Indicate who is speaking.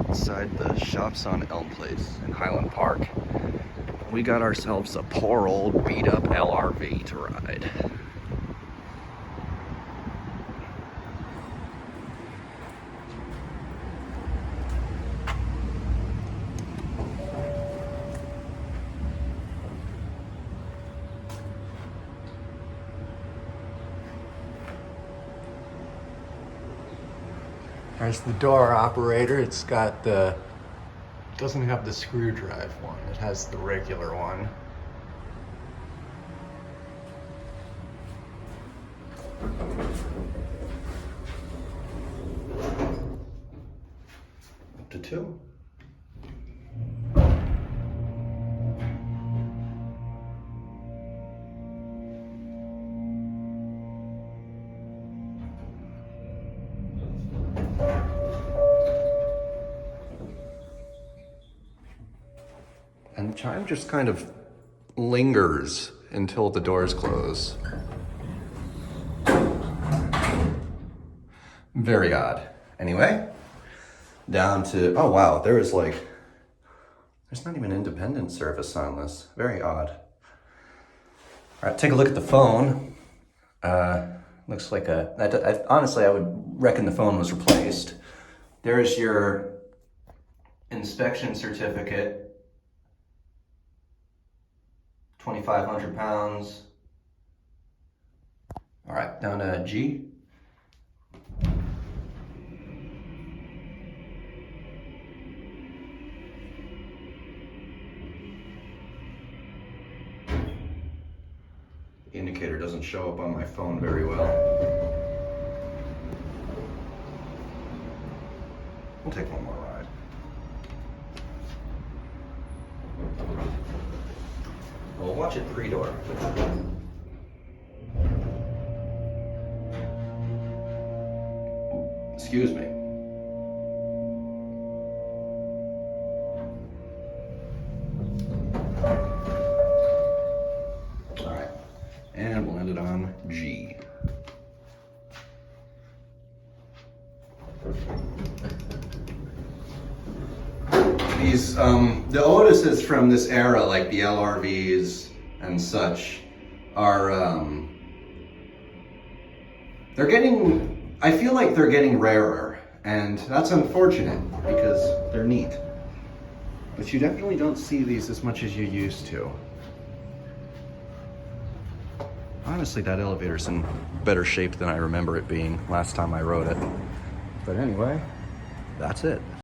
Speaker 1: Inside the shops on Elm Place in Highland Park. We got ourselves a poor old beat up LRV to ride.
Speaker 2: There's the door operator. It's got the, doesn't have the screw drive one. It has the regular one.
Speaker 1: Up to 2. And the chime just kind of lingers until the doors close. Very odd. Anyway, down to, oh wow, there's not even independent service on this. Very odd. All right, take a look at the phone. Looks like honestly, I would reckon the phone was replaced. There's your inspection certificate. 2,500 pounds. All right, down to G. The indicator doesn't show up on my phone very well. We'll take one more ride. We'll watch it pre-door. Excuse me. All right, and we'll end it on G. These, the Otises from this era, like the LRVs and such, are, I feel like they're getting rarer, and that's unfortunate because they're neat. But you definitely don't see these as much as you used to. Honestly, that elevator's in better shape than I remember it being last time I rode it. But anyway, that's it.